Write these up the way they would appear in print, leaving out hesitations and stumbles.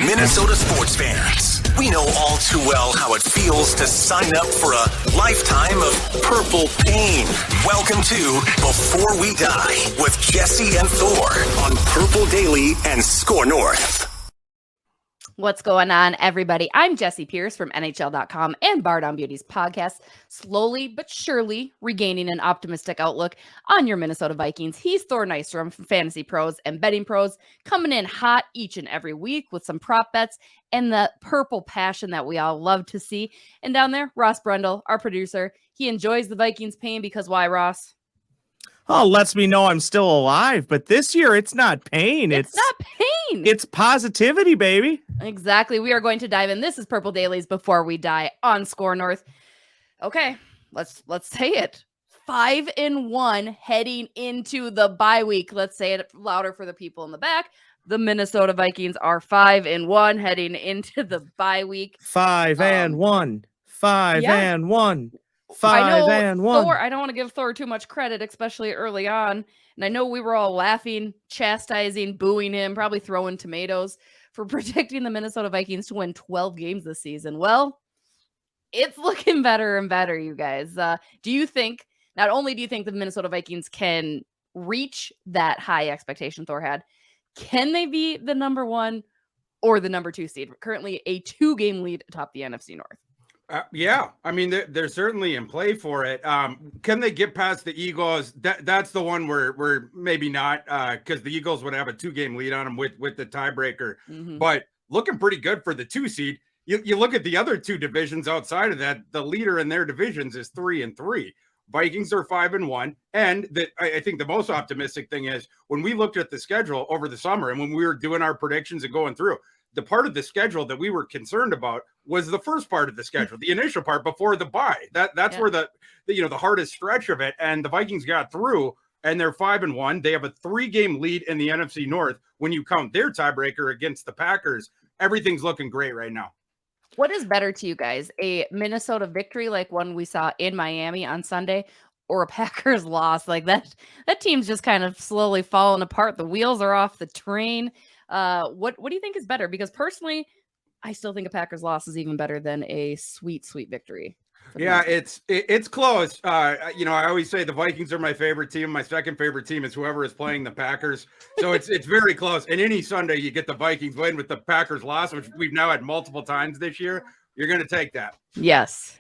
Minnesota sports fans, we know all too well how it feels to sign up for a lifetime of purple pain. Welcome to Before We Die with Jesse and Thor on Purple Daily and Score North. What's going on, everybody? I'm Jesse Pierce from NHL.com and Bar Down Beauty's podcast, slowly but surely regaining an optimistic outlook on your Minnesota Vikings. He's Thor Nystrom from Fantasy Pros and Betting Pros, coming in hot each and every week with some prop bets and the purple passion that we all love to see. And down there, Ross Brundle, our producer, he enjoys the Vikings pain because why, Ross? Oh, lets me know I'm still alive. But this year, it's not pain. It's not pain. It's positivity, baby. Exactly. We are going to dive in. This is Purple Dailies Before We Die on Score North. Okay, let's say it. 5-1 heading into the bye week. Let's say it louder for the people in the back. The Minnesota Vikings are 5-1 heading into the bye week. 5-1. 5-1. 5-1. Thor, I don't want to give Thor too much credit, especially early on. And I know we were all laughing, chastising, booing him, probably throwing tomatoes for predicting the Minnesota Vikings to win 12 games this season. Well, it's looking better and better, you guys. Do you think, not only do you think the Minnesota Vikings can reach that high expectation Thor had, can they be the number 1 or the number 2 seed? Currently a 2-game lead atop the NFC North. Yeah, I mean, they're certainly in play for it. Can they get past the Eagles? That's the one where maybe not, because the Eagles would have a 2-game lead on them with the tiebreaker. Mm-hmm. But looking pretty good for the 2 seed. You look at the other 2 divisions outside of that, the leader in their divisions is 3-3. Vikings are 5-1. And I think the most optimistic thing is when we looked at the schedule over the summer and when we were doing our predictions and going through, the part of the schedule that we were concerned about was the first part of the schedule, the initial part before the bye. That's where the hardest stretch of it. And the Vikings got through, and they're 5-1. They have a 3-game lead in the NFC North. When you count their tiebreaker against the Packers, everything's looking great right now. What is better to you guys, a Minnesota victory like one we saw in Miami on Sunday, or a Packers loss? Like that team's just kind of slowly falling apart. The wheels are off the train. What do you think is better? Because personally, I still think a Packers loss is even better than a sweet victory. Yeah, it's close. I always say the Vikings are my favorite team. My second favorite team is whoever is playing the Packers. So it's very close. And any Sunday you get the Vikings win with the Packers loss, which we've now had multiple times this year. You're going to take that. Yes.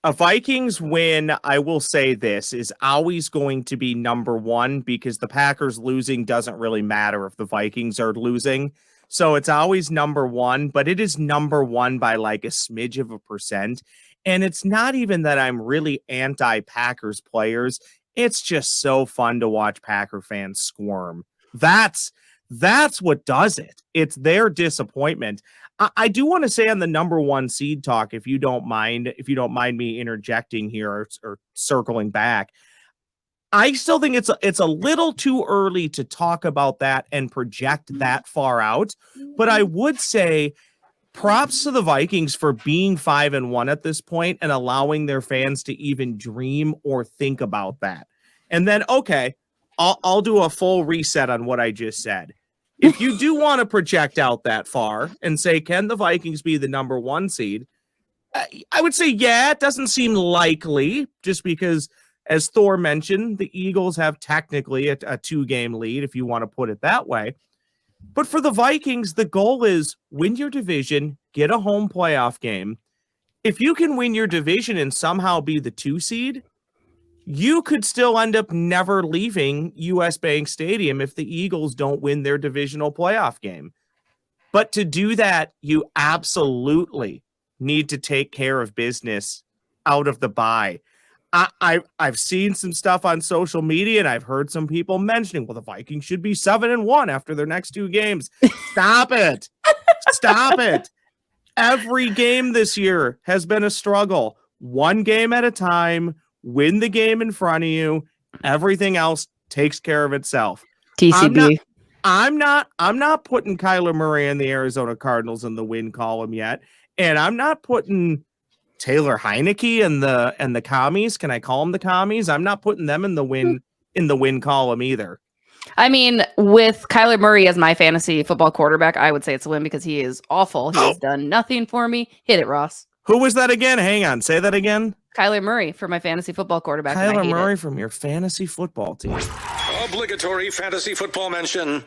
A Vikings win, I will say this, is always going to be number 1 because the Packers losing doesn't really matter if the Vikings are losing. So it's always number 1, but it is number 1 by like a smidge of a percent. And it's not even that I'm really anti-Packers players. It's just so fun to watch Packer fans squirm. That's what does it. It's their disappointment. I do want to say on the number 1 seed talk, if you don't mind me interjecting here or circling back, I still think it's a little too early to talk about that and project that far out. But I would say props to the Vikings for being 5-1 at this point and allowing their fans to even dream or think about that. And then, okay, I'll do a full reset on what I just said. If you do want to project out that far and say, can the Vikings be the number 1 seed? I would say, yeah, it doesn't seem likely just because, as Thor mentioned, the Eagles have technically a 2-game lead, if you want to put it that way. But for the Vikings, the goal is win your division, get a home playoff game. If you can win your division and somehow be the 2 seed, you could still end up never leaving US Bank Stadium if the Eagles don't win their divisional playoff game. But to do that, you absolutely need to take care of business out of the bye. I've seen some stuff on social media, and I've heard some people mentioning, well, the Vikings should be 7-1 after their next 2 games. Stop it. Stop it. Every game this year has been a struggle. 1 game at a time. Win the game in front of you. Everything else takes care of itself. TCB. I'm not putting Kyler Murray and the Arizona Cardinals in the win column yet, and I'm not putting Taylor Heineke and the commies. Can I call them the commies? I'm not putting them in the win column either. I mean, with Kyler Murray as my fantasy football quarterback, I would say it's a win because he is awful. He has done nothing for me. Hit it, Ross. Who was that again? Hang on. Say that again. Kyler Murray for my fantasy football quarterback. Kyler Murray from your fantasy football team. Obligatory fantasy football mention.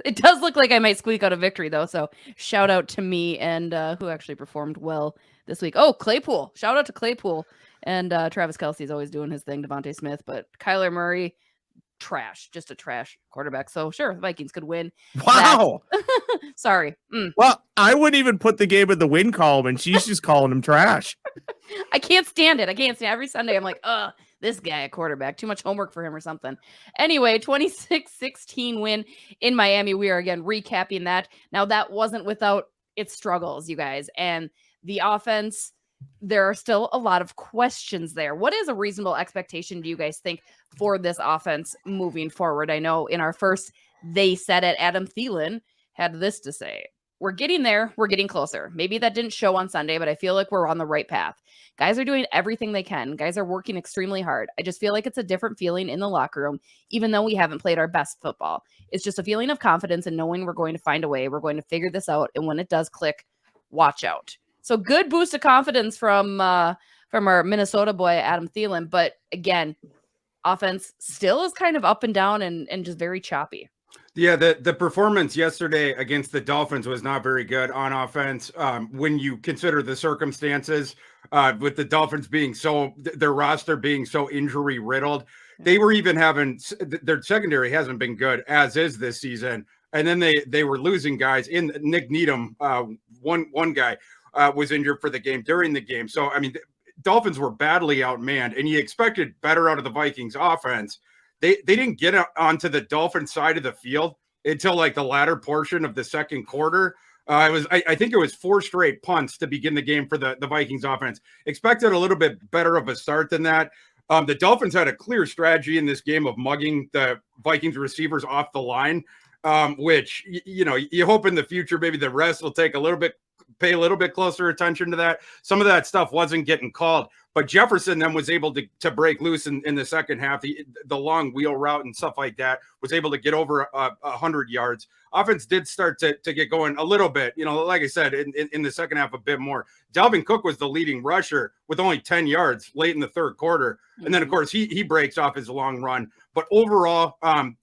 It does look like I might squeak out a victory, though. So shout out to me and who actually performed well this week. Oh, Claypool. Shout out to Claypool. And Travis Kelce's always doing his thing, Devontae Smith. But Kyler Murray, trash. Just a trash quarterback. So sure, the Vikings could win. Wow. Sorry. Well, I wouldn't even put the game in the win column, and she's just calling him trash. I can't stand it. Every Sunday I'm like, this guy at quarterback. Too much homework for him or something. Anyway, 26-16 win in Miami. We are again recapping that. Now, that wasn't without its struggles, you guys. And the offense, there are still a lot of questions there. What is a reasonable expectation, do you guys think, for this offense moving forward? I know in our first They Said It, Adam Thielen had this to say. We're getting there. We're getting closer. Maybe that didn't show on Sunday, but I feel like we're on the right path. Guys are doing everything they can. Guys are working extremely hard. I just feel like it's a different feeling in the locker room, even though we haven't played our best football. It's just a feeling of confidence and knowing we're going to find a way. We're going to figure this out. And when it does click, watch out. So good boost of confidence from our Minnesota boy, Adam Thielen. But again, offense still is kind of up and down and just very choppy. Yeah, the performance yesterday against the Dolphins was not very good on offense. When you consider the circumstances, with the Dolphins being their roster being so injury riddled, they were even having their secondary hasn't been good as is this season. And then they were losing guys in Nick Needham. One guy was injured for the game during the game. So, I mean, the Dolphins were badly outmanned, and you expected better out of the Vikings offense. They didn't get onto the Dolphin side of the field until like the latter portion of the second quarter. I think it was 4 straight punts to begin the game for the Vikings offense. Expected a little bit better of a start than that. The Dolphins had a clear strategy in this game of mugging the Vikings receivers off the line, which, you hope in the future maybe the refs will pay a little bit closer attention to that. Some of that stuff wasn't getting called, but Jefferson then was able to break loose in the second half. The long wheel route and stuff like that was able to get over 100 yards. Offense did start to get going a little bit, like I said, in the second half a bit more. Dalvin Cook was the leading rusher with only 10 yards late in the third quarter. And then, of course, he breaks off his long run. But overall,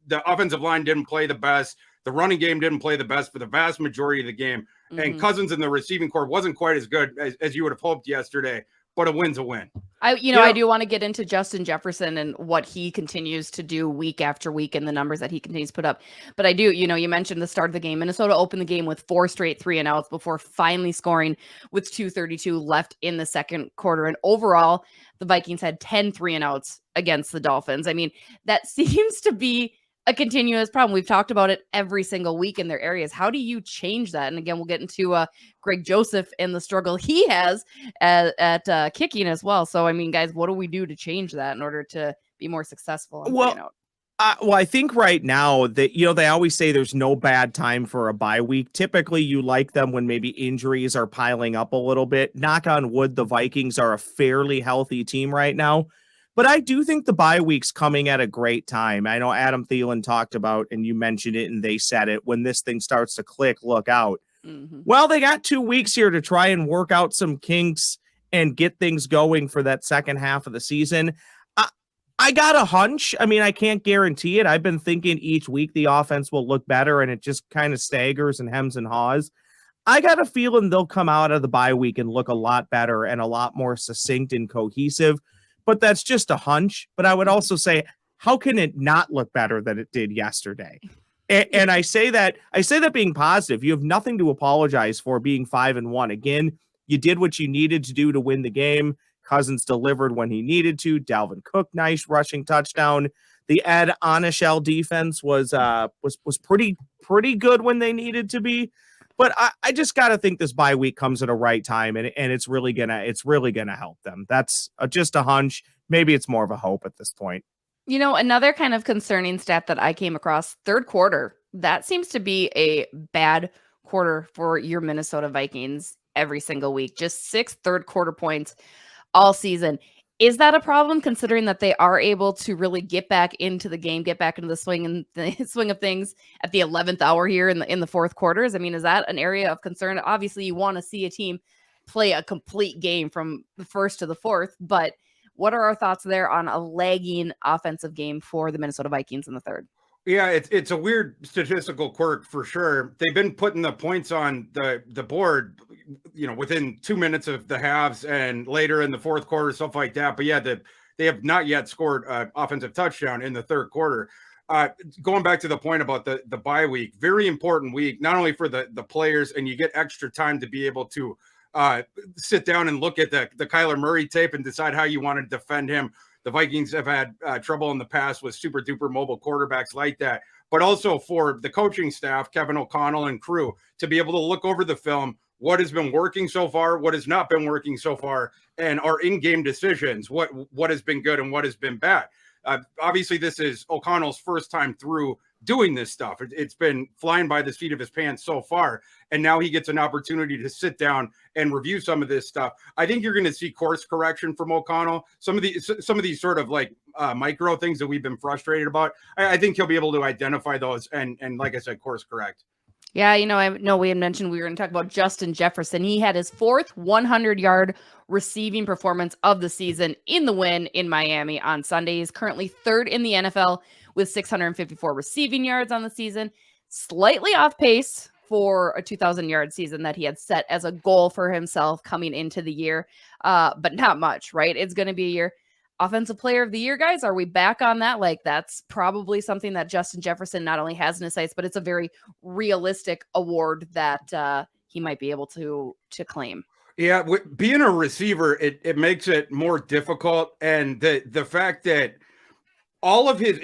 the offensive line didn't play the best. The running game didn't play the best for the vast majority of the game. And Cousins in the receiving corps wasn't quite as good as you would have hoped yesterday, but a win's a win. I do want to get into Justin Jefferson and what he continues to do week after week and the numbers that he continues to put up. But I do, you mentioned the start of the game. Minnesota opened the game with 4 straight 3-and-outs before finally scoring with 2:32 left in the second quarter. And overall, the Vikings had 10 3-and-outs against the Dolphins. I mean, that seems to be a continuous problem. We've talked about it every single week in their areas. How do you change that? And again, we'll get into Greg Joseph and the struggle he has at kicking as well. So, I mean, guys, what do we do to change that in order to be more successful? I think right now that, they always say there's no bad time for a bye week. Typically, you like them when maybe injuries are piling up a little bit. Knock on wood, the Vikings are a fairly healthy team right now. But I do think the bye week's coming at a great time. I know Adam Thielen talked about, and you mentioned it, and they said it, when this thing starts to click, look out. Well, they got 2 weeks here to try and work out some kinks and get things going for that second half of the season. I got a hunch. I mean, I can't guarantee it. I've been thinking each week the offense will look better, and it just kind of staggers and hems and haws. I got a feeling they'll come out of the bye week and look a lot better and a lot more succinct and cohesive. But that's just a hunch. But I would also say, how can it not look better than it did yesterday? And I say that being positive. You have nothing to apologize for being 5-1. Again, you did what you needed to do to win the game. Cousins delivered when he needed to. Dalvin Cook, nice rushing touchdown. The Ed Onishel defense was pretty good when they needed to be. But I just got to think this bye week comes at a right time, and it's really gonna help them. That's just a hunch. Maybe it's more of a hope at this point. Another kind of concerning stat that I came across, third quarter, that seems to be a bad quarter for your Minnesota Vikings every single week. Just 6 third quarter points all season. Is that a problem considering that they are able to really get back into the game, get back into the swing and the swing of things at the 11th hour here in the fourth quarters? I mean, is that an area of concern? Obviously, you want to see a team play a complete game from the first to the fourth, but what are our thoughts there on a lagging offensive game for the Minnesota Vikings in the third? Yeah, it's a weird statistical quirk for sure. They've been putting the points on the board, within 2 minutes of the halves and later in the fourth quarter, stuff like that. But yeah, they have not yet scored an offensive touchdown in the third quarter. Going back to the point about the bye week, very important week, not only for the players, and you get extra time to be able to sit down and look at the Kyler Murray tape and decide how you want to defend him. The Vikings have had trouble in the past with super duper mobile quarterbacks like that, but also for the coaching staff, Kevin O'Connell and crew, to be able to look over the film, what has been working so far, what has not been working so far, and our in-game decisions, what has been good and what has been bad. Obviously, this is O'Connell's first time through doing this stuff. It's been flying by the seat of his pants so far, and now he gets an opportunity to sit down and review some of this stuff. I think you're going to see course correction from O'Connell. Some of these sort of like micro things that we've been frustrated about. I think he'll be able to identify those and like I said, course correct. Yeah, I know we had mentioned we were going to talk about Justin Jefferson. He had his fourth 100-yard receiving performance of the season in the win in Miami on Sunday. He's currently third in the NFL with 654 receiving yards on the season, slightly off pace for a 2,000-yard season that he had set as a goal for himself coming into the year, but not much, right? It's going to be a year. Offensive Player of the Year, guys, are we back on that? Like, that's probably something that Justin Jefferson not only has in his sights, but it's a very realistic award that he might be able to claim. Yeah, being a receiver, it makes it more difficult, and the fact that all of his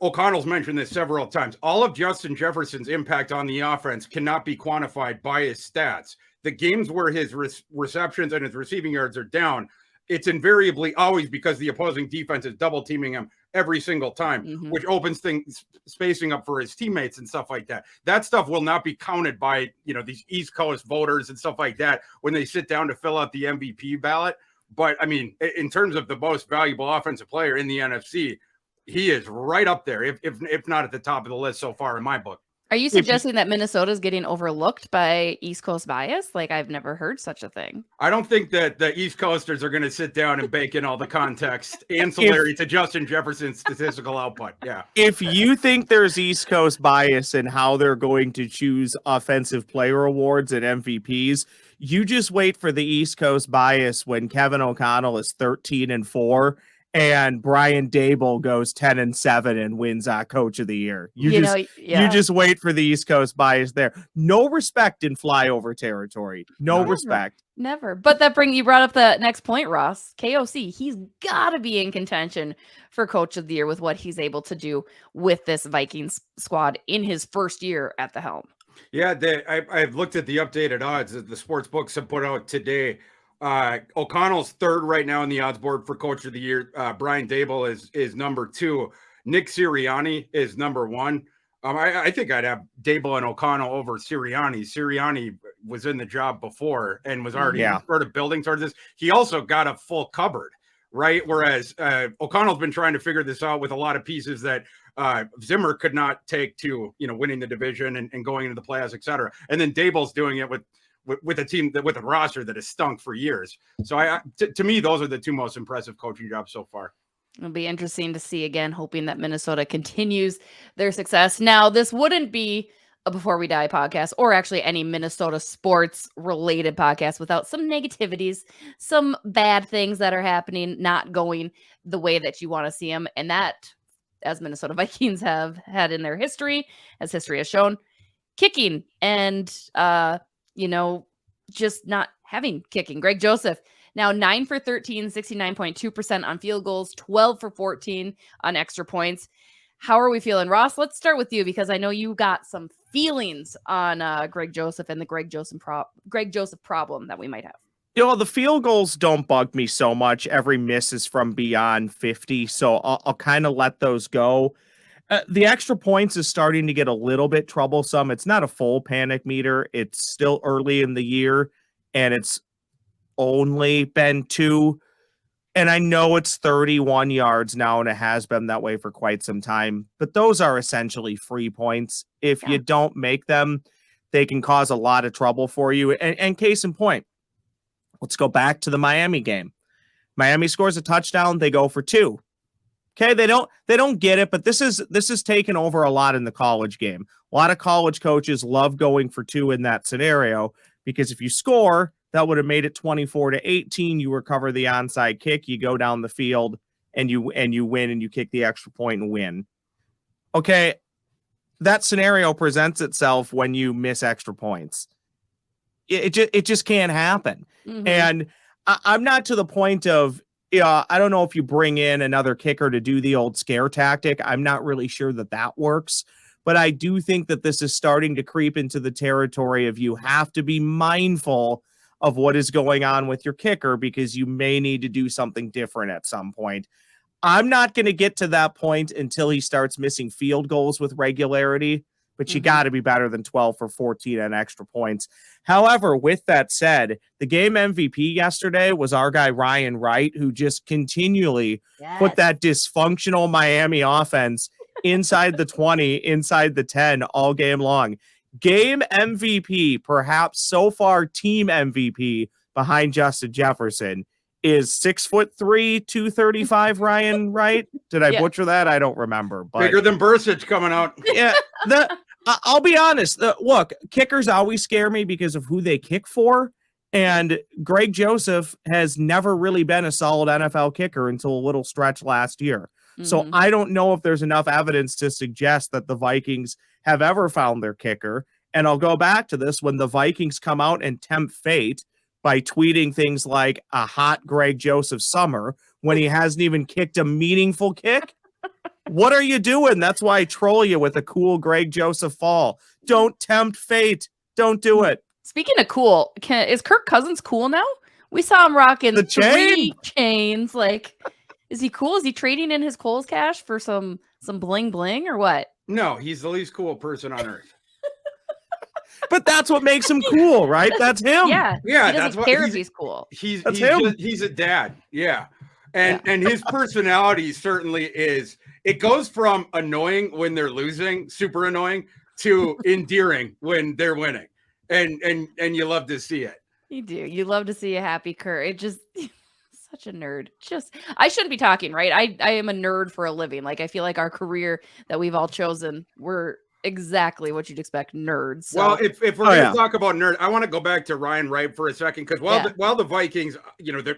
O'Connell's mentioned this several times. All of Justin Jefferson's impact on the offense cannot be quantified by his stats. The games where his receptions and his receiving yards are down, it's invariably always because the opposing defense is double teaming him every single time, which opens things, spacing up for his teammates and stuff like that. That stuff will not be counted by, these East Coast voters and stuff like that when they sit down to fill out the MVP ballot. But I mean, in terms of the most valuable offensive player in the NFC, he is right up there, if not at the top of the list so far in my book. Are you suggesting that Minnesota is getting overlooked by East Coast bias? Like, I've never heard such a thing. I don't think that the East Coasters are going to sit down and bake in all the context ancillary to Justin Jefferson's statistical output. Yeah. If you think there's East Coast bias in how they're going to choose offensive player awards and MVPs, you just wait for the East Coast bias when Kevin O'Connell is 13-4. And Brian Dable goes 10-7 and wins Coach of the Year. You just wait for the East Coast bias there. No respect in flyover territory. No respect. Never. But you brought up the next point, Ross. KOC, he's got to be in contention for Coach of the Year with what he's able to do with this Vikings squad in his first year at the helm. Yeah, I've looked at the updated odds that the sports books have put out today. O'Connell's third right now in the odds board for Coach of the Year. Brian Dable is number 2. Nick Sirianni is number 1. I think I'd have Dable and O'Connell over Sirianni. Sirianni was in the job before and was already sort of building towards this. He also got a full cupboard, right? Whereas O'Connell's been trying to figure this out with a lot of pieces that Zimmer could not take to, winning the division and going into the playoffs, et cetera. And then Dable's doing it with a team with a roster that has stunk for years. So to me, those are the two most impressive coaching jobs so far. It'll be interesting to see again, hoping that Minnesota continues their success. Now, this wouldn't be a Before We Die podcast or actually any Minnesota sports related podcast without some negativities, some bad things that are happening, not going the way that you want to see them. And that, as Minnesota Vikings have had in their history, as history has shown, kicking and, just not having kicking. Greg Joseph, now 9 for 13, 69.2% on field goals, 12 for 14 on extra points. How are we feeling? Ross, let's start with you because I know you got some feelings on Greg Joseph and the Greg Joseph problem that we might have. The field goals don't bug me so much. Every miss is from beyond 50, so I'll kind of let those go. The extra points is starting to get a little bit troublesome. It's not a full panic meter. It's still early in the year, and it's only been 2 And I know it's 31 yards now, and it has been that way for quite some time, but those are essentially free points. If you don't make them, they can cause a lot of trouble for you. And case in point, let's go back to the Miami game. Miami scores a touchdown, they go for 2. Okay, they don't get it, but this is taken over a lot in the college game. A lot of college coaches love going for 2 in that scenario because if you score, that would have made it 24-18. You recover the onside kick, you go down the field, and you win, and you kick the extra point and win. Okay, that scenario presents itself when you miss extra points. It just can't happen. Mhm. And I'm not to the point of, I don't know if you bring in another kicker to do the old scare tactic. I'm not really sure that works. But I do think that this is starting to creep into the territory of you have to be mindful of what is going on with your kicker because you may need to do something different at some point. I'm not going to get to that point until he starts missing field goals with regularity, but you got to be better than 12 for 14 on extra points. However, with that said, the game MVP yesterday was our guy Ryan Wright, who just continually put that dysfunctional Miami offense inside the 20, inside the 10 all game long. Game MVP, perhaps so far team MVP behind Justin Jefferson, is 6'3", 235. Ryan Wright. Did I butcher that? I don't remember. But bigger than Bursich coming out. Yeah, I'll be honest. Look, kickers always scare me because of who they kick for. And Greg Joseph has never really been a solid NFL kicker until a little stretch last year. So I don't know if there's enough evidence to suggest that the Vikings have ever found their kicker. And I'll go back to this when the Vikings come out and tempt fate by tweeting things like a hot Greg Joseph summer when he hasn't even kicked a meaningful kick. What are you doing? That's why I troll you with a cool Greg Joseph fall. Don't tempt fate. Don't do it. Speaking of cool, is Kirk Cousins cool now? We saw him rocking the 3 chains. Like, is he cool? Is he trading in his Kohl's cash for some bling bling or what? No, he's the least cool person on earth. But that's what makes him cool, right? That's him. Yeah. Yeah, he doesn't care if he's cool. He's him. He's a dad. Yeah. And his personality certainly is. It goes from annoying when they're losing, super annoying, to endearing when they're winning. And you love to see it. You do. You love to see a happy Kurt. It just such a nerd. I shouldn't be talking, right? I am a nerd for a living. Like, I feel like our career that we've all chosen, we're exactly what you'd expect, nerds. So. Well, if we're going to talk about nerd, I want to go back to Ryan Wright for a second because while the Vikings,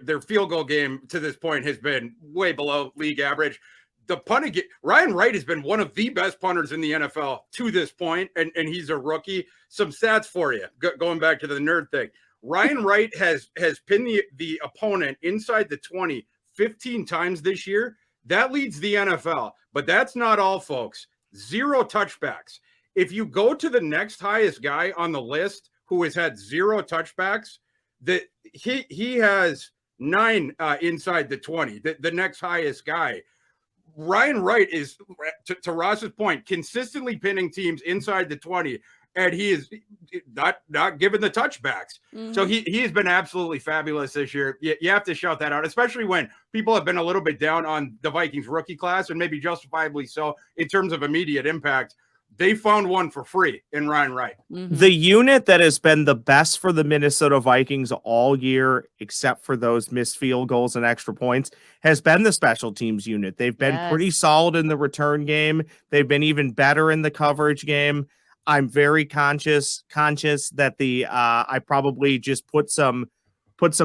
their field goal game to this point has been way below league average. The punting, Ryan Wright has been one of the best punters in the NFL to this point, and he's a rookie. Some stats for you, going back to the nerd thing. Ryan Wright has pinned the opponent inside the 20 15 times this year. That leads the NFL, but that's not all, folks. 0 touchbacks. If you go to the next highest guy on the list who has had 0 touchbacks, that he has 9 inside the 20. The next highest guy. Ryan Wright is, to Ross's point, consistently pinning teams inside the 20, and he is not given the touchbacks. Mm-hmm. So he has been absolutely fabulous this year. You have to shout that out, especially when people have been a little bit down on the Vikings rookie class, and maybe justifiably so in terms of immediate impact. They found one for free in Ryan Wright. Mm-hmm. The unit that has been the best for the Minnesota Vikings all year, except for those missed field goals and extra points, has been the special teams unit. They've been pretty solid in the return game. They've been even better in the coverage game. I'm very conscious that I probably just put some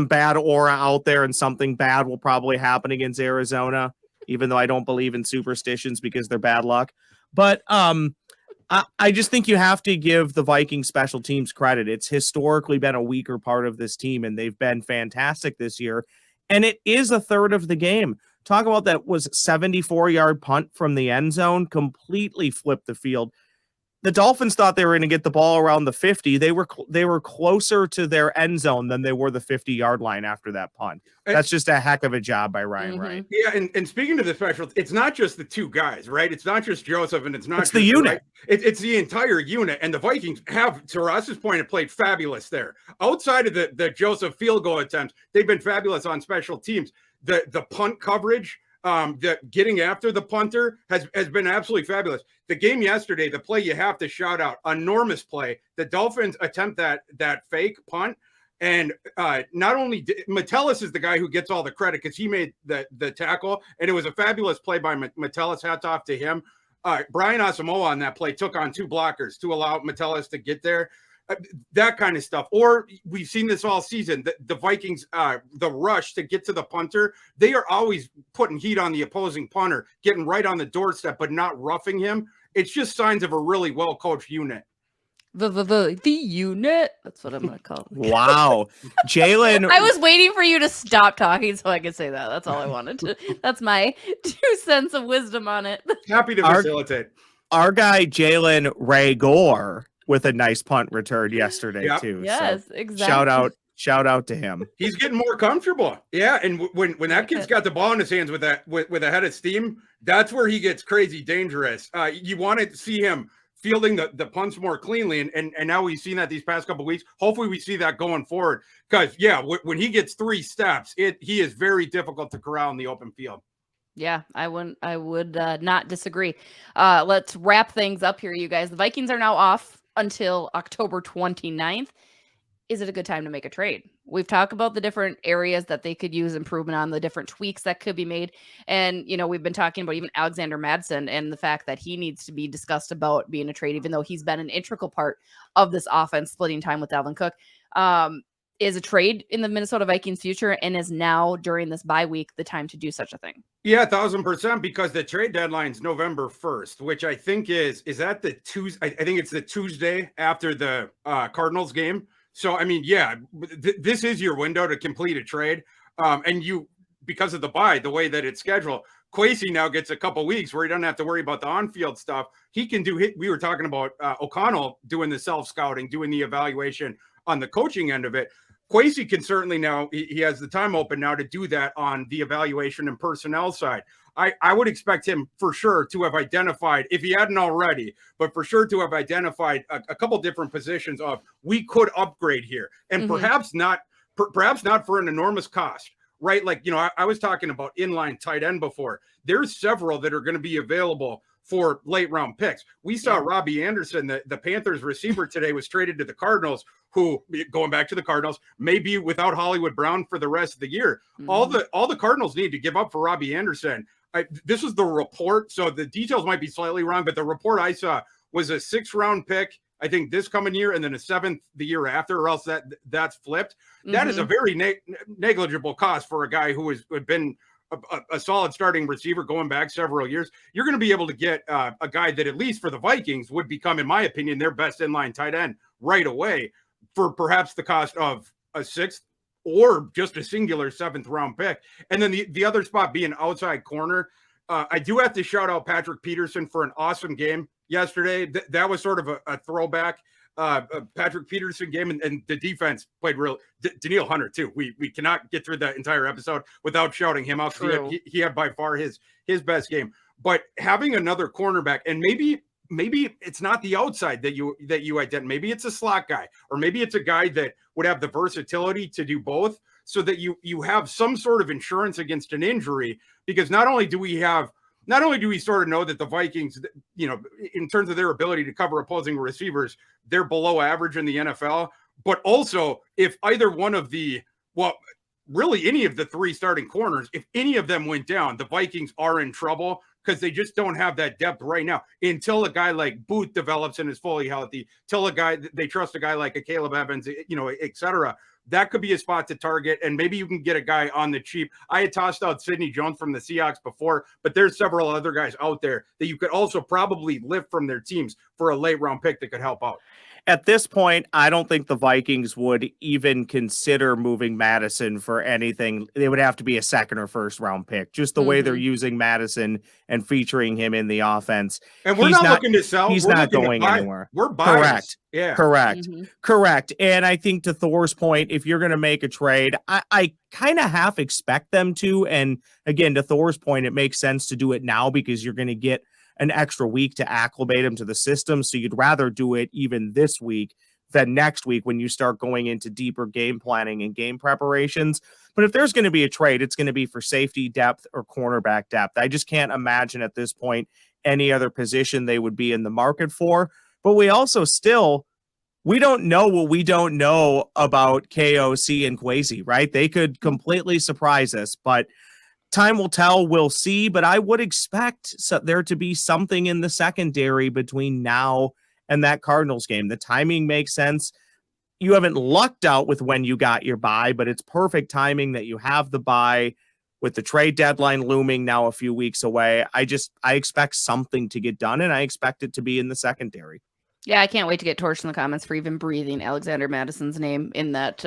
bad aura out there, and something bad will probably happen against Arizona, even though I don't believe in superstitions because they're bad luck. But I just think you have to give the Vikings special teams credit. It's historically been a weaker part of this team, and they've been fantastic this year. And it is a third of the game. Talk about that was 74-yard punt from the end zone, completely flipped the field. The Dolphins thought they were going to get the ball around the 50. They were closer to their end zone than they were the 50-yard line after that punt. That's just a heck of a job by Ryan Wright. Yeah, and speaking to the special, it's not just the 2 guys, right? It's not just Joseph, and it's the unit. Right? It's the entire unit, and the Vikings have, to Ross's point, have played fabulous there. Outside of the Joseph field goal attempts, they've been fabulous on special teams. the punt coverage, the getting after the punter has been absolutely fabulous. The game yesterday, the play you have to shout out, enormous play. The Dolphins attempt that fake punt. And not only Metellus is the guy who gets all the credit because he made the tackle, and it was a fabulous play by Metellus. Hats off to him. Brian Asamoah on that play took on 2 blockers to allow Metellus to get there. That kind of stuff. Or we've seen this all season. The Vikings, the rush to get to the punter, they are always putting heat on the opposing punter, getting right on the doorstep, but not roughing him. It's just signs of a really well-coached unit. The unit. That's what I'm going to call it. Wow. Jalen. I was waiting for you to stop talking so I could say that. That's all I wanted to. That's my 2 cents of wisdom on it. Happy to facilitate. Our guy, Jalen Raygor, with a nice punt return yesterday, too. Yes, so exactly. Shout out to him. He's getting more comfortable. Yeah. And when that kid's got the ball in his hands with a head of steam, that's where he gets crazy dangerous. You want to see him fielding the punts more cleanly. And now we've seen that these past couple of weeks. Hopefully we see that going forward. Because, when he gets 3 steps, he is very difficult to corral in the open field. Yeah, I would not disagree. Let's wrap things up here, you guys. The Vikings are now off until October 29th. Is it a good time to make a trade? We've talked about the different areas that they could use improvement on, the different tweaks that could be made. And, we've been talking about even Alexander Madsen and the fact that he needs to be discussed about being a trade, even though he's been an integral part of this offense, splitting time with Dalvin Cook. Is a trade in the Minnesota Vikings future, and is now during this bye week the time to do such a thing? Yeah, 1,000%, because the trade deadline's November 1st, which I think is that the Tuesday? I think it's the Tuesday after the Cardinals game. So, I mean, this is your window to complete a trade. And because of the bye, the way that it's scheduled, Kwesi now gets a couple weeks where he doesn't have to worry about the on-field stuff. He can do we were talking about O'Connell doing the self-scouting, doing the evaluation on the coaching end of it. Kwesi can certainly now, he has the time open now to do that on the evaluation and personnel side. I would expect him for sure to have identified, if he hadn't already, but for sure to have identified a couple different positions of we could upgrade here, and perhaps not for an enormous cost, right? Like, I was talking about inline tight end before. There's several that are going to be available for late round picks. We saw Robbie Anderson, the Panthers receiver today, was traded to the Cardinals, who, going back to the Cardinals, may be without Hollywood Brown for the rest of the year. All the Cardinals need to give up for Robbie Anderson. This was the report, so the details might be slightly wrong, but the report I saw was a 6th round pick, I think, this coming year, and then a 7th the year after, or else that's flipped. That is a very negligible cost for a guy who had been a solid starting receiver going back several years. You're going to be able to get a guy that, at least for the Vikings, would become, in my opinion, their best inline tight end right away for perhaps the cost of a 6th or just a singular 7th round pick. And then the other spot being outside corner. I do have to shout out Patrick Peterson for an awesome game yesterday. That was sort of a throwback Patrick Peterson game, and the defense played real. Daniil Hunter too. We cannot get through that entire episode without shouting him out. He had by far his best game. But having another cornerback, and maybe it's not the outside that you identify. Maybe it's a slot guy, or maybe it's a guy that would have the versatility to do both, so that you have some sort of insurance against an injury. Because not only do we sort of know that the Vikings, in terms of their ability to cover opposing receivers, they're below average in the NFL, but also if either one of really any of the 3 starting corners, if any of them went down, the Vikings are in trouble, because they just don't have that depth right now until a guy like Booth develops and is fully healthy, till they trust a guy like a Caleb Evans, et cetera. That could be a spot to target, and maybe you can get a guy on the cheap. I had tossed out Sidney Jones from the Seahawks before, but there's several other guys out there that you could also probably lift from their teams for a late round pick that could help out. At this point, I don't think the Vikings would even consider moving Madison for anything. They would have to be a 2nd or 1st round pick, just the way they're using Madison and featuring him in the offense. And we're not looking to sell. He's not going anywhere. We're biased. Correct. Yeah. Correct. And I think, to Thor's point, if you're going to make a trade, I kind of half expect them to. And again, to Thor's point, it makes sense to do it now because you're going to get an extra week to acclimate him to the system. So you'd rather do it even this week than next week when you start going into deeper game planning and game preparations. But if there's going to be a trade, it's going to be for safety depth or cornerback depth. I just can't imagine at this point any other position they would be in the market for. But we also we don't know what we don't know about KOC and Kwesi, right? They could completely surprise us, but time will tell. We'll see. But I would expect there to be something in the secondary between now and that Cardinals game. The timing makes sense. You haven't lucked out with when you got your bye, but it's perfect timing that you have the bye with the trade deadline looming now a few weeks away. I expect something to get done, and I expect it to be in the secondary. Yeah, I can't wait to get torched in the comments for even breathing Alexander Madison's name in that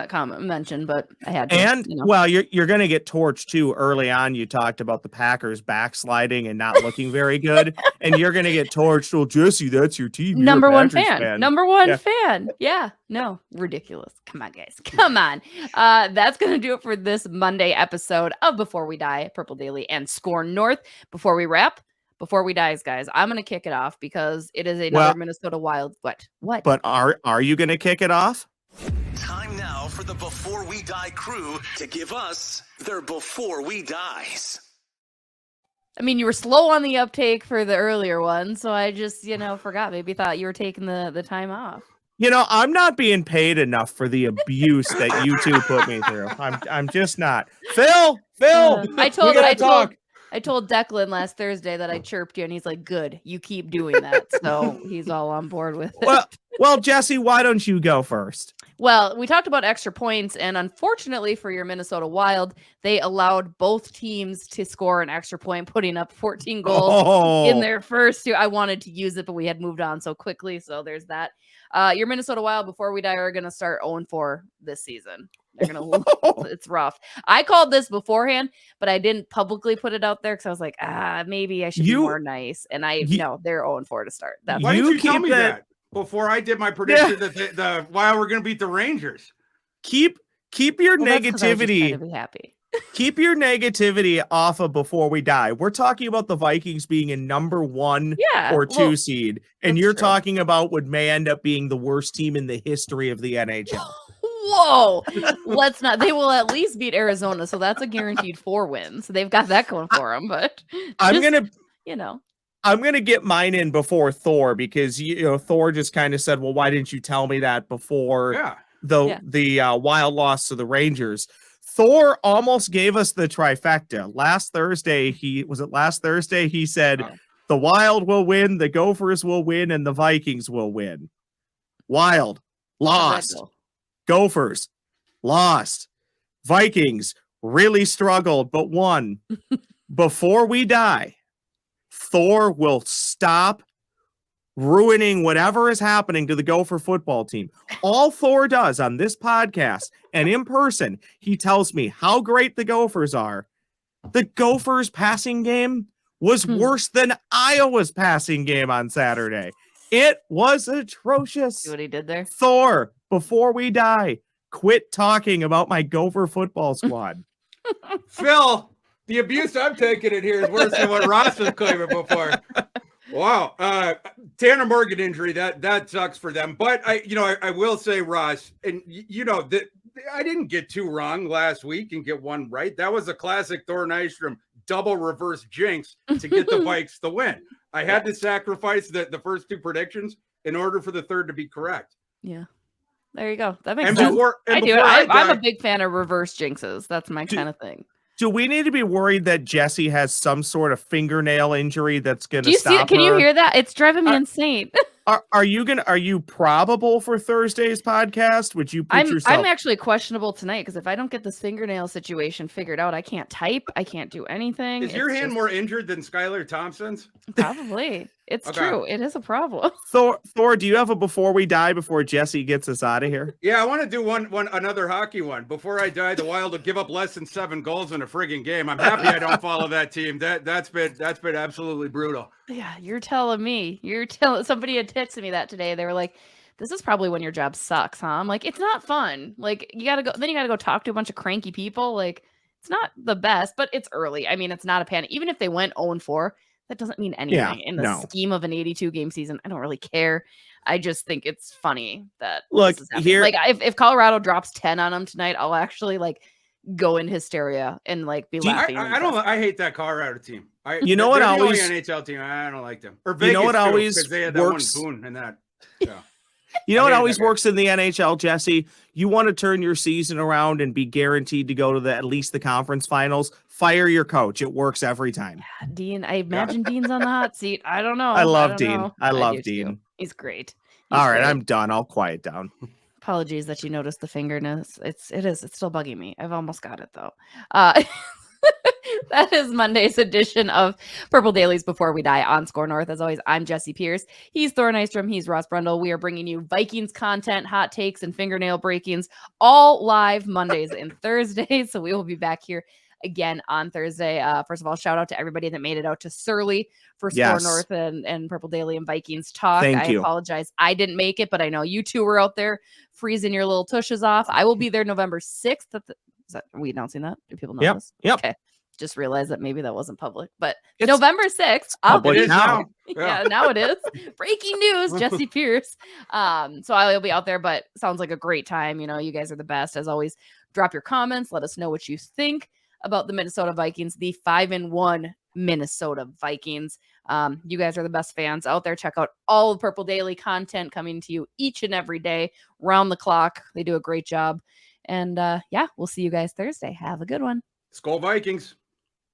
comment mention, but I had to. And well, you're going to get torched too. Early on, you talked about the Packers backsliding and not looking very good, and you're going to get torched. Well, Jesse, that's your team. Number one fan. Number one fan. Yeah, no, ridiculous. Come on, guys. Come on. That's going to do it for this Monday episode of Before We Die, Purple Daily and Score North. Before we wrap. Before we die, guys, I'm going to kick it off because it is another Minnesota Wild. What? But are you going to kick it off? Time now for the Before We Die crew to give us their Before We Dies. I mean, you were slow on the uptake for the earlier one, so I just, forgot. Maybe thought you were taking the time off. I'm not being paid enough for the abuse that you two put me through. I'm just not. Phil, I told Declan last Thursday that I chirped you, and he's like, good, you keep doing that. So he's all on board with it. Well, Jesse, why don't you go first? Well, we talked about extra points, and unfortunately for your Minnesota Wild, they allowed both teams to score an extra point, putting up 14 goals in their first two. I wanted to use it, but we had moved on so quickly, so there's that. Your Minnesota Wild, Before We Die, are going to start 0-4 this season. They're gonna it's rough. I called this beforehand, but I didn't publicly put it out there because I was like, maybe I should be more nice. And no, they're 0-4 to start. Why didn't you tell me that before I did my prediction that the Wild were gonna beat the Rangers? Keep your negativity. Be happy. Keep your negativity off of Before We Die. We're talking about the Vikings being a number 1 or 2 seed, and you're talking about what may end up being the worst team in the history of the NHL. Whoa, let's not. They will at least beat Arizona, so that's a guaranteed 4 wins. So they've got that going for them. But I'm gonna get mine in before Thor because Thor just kind of said, "Well, why didn't you tell me that before the Wild loss to the Rangers?" Thor almost gave us the trifecta last Thursday. He said the Wild will win, the Gophers will win, and the Vikings will win. Wild lost. Gophers lost. Vikings really struggled, but won. Before we die, Thor will stop ruining whatever is happening to the Gopher football team. All Thor does on this podcast and in person, he tells me how great the Gophers are. The Gophers passing game was worse than Iowa's passing game on Saturday. It was atrocious. See what he did there? Thor, before we die, quit talking about my Gopher football squad. Phil, the abuse I'm taking it here is worse than what Ross was claiming before. Wow. Tanner Morgan injury, that sucks for them. But I will say, Ross, and I didn't get 2 wrong last week and get 1 right. That was a classic Thor Nystrom double reverse jinx to get the Vikes the win. I had to sacrifice the first 2 predictions in order for the third to be correct. Yeah. There you go. That makes sense. I'm a big fan of reverse jinxes. That's my kind of thing. Do we need to be worried that Jesse has some sort of fingernail injury that's going to stop her? Can you hear that? It's driving me insane. Are you probable for Thursday's podcast? Would you put yourself? I'm actually questionable tonight because if I don't get this fingernail situation figured out, I can't type. I can't do anything. Is your hand more injured than Skylar Thompson's? Probably. It's true. It is a problem. Thor, do you have a Before We Die before Jesse gets us out of here? Yeah, I want to do another hockey one. Before I die, the Wild will give up less than 7 goals in a frigging game. I'm happy I don't follow that team. That's been absolutely brutal. Yeah, you're telling me. Somebody had texted me that today. They were like, this is probably when your job sucks, huh? I'm like, it's not fun. Like, you gotta go talk to a bunch of cranky people. Like, it's not the best, but it's early. I mean, it's not a panic. Even if they went 0-4, That doesn't mean anything in the scheme of an 82 game season. I don't really care. I just think it's funny that Look this is happening. here. Like if Colorado drops 10 on them tonight, I'll actually like go in hysteria and like be laughing. I hate that Colorado team. You know what they're always the only NHL team. I don't like them. Or Vegas, you know what always they had works. That one goon and that. Yeah. You know what always works in the NHL, Jesse? You want to turn your season around and be guaranteed to go to at least the conference finals. Fire your coach. It works every time. Yeah, Dean, I imagine Dean's on the hot seat. I don't know. I love Dean. I love Dean. Too. He's great. All right, I'm done. I'll quiet down. Apologies that you noticed the fingerness. It's still bugging me. I've almost got it though. That is Monday's edition of Purple Dailies Before We Die on Score North. As always, I'm Jesse Pierce. He's Thor Nystrom. He's Ross Brundle. We are bringing you Vikings content, hot takes, and fingernail breakings all live Mondays and Thursdays. So we will be back here again on Thursday. First of all, shout out to everybody that made it out to Surly for Score North and Purple Daily and Vikings Talk. Thank you. I apologize. I didn't make it, but I know you two were out there freezing your little tushes off. I will be there November 6th. Are we announcing that? Do people know this? Yep. Okay. Just realized that maybe that wasn't public, but it's November 6th. I'll be now. Yeah, now it is. Breaking news, Jesse Pierce. So I'll be out there, but sounds like a great time. You know, you guys are the best. As always, drop your comments. Let us know what you think about the Minnesota Vikings, the 5-1 Minnesota Vikings. You guys are the best fans out there. Check out all of Purple Daily content coming to you each and every day, round the clock. They do a great job. And we'll see you guys Thursday. Have a good one. Skol Vikings.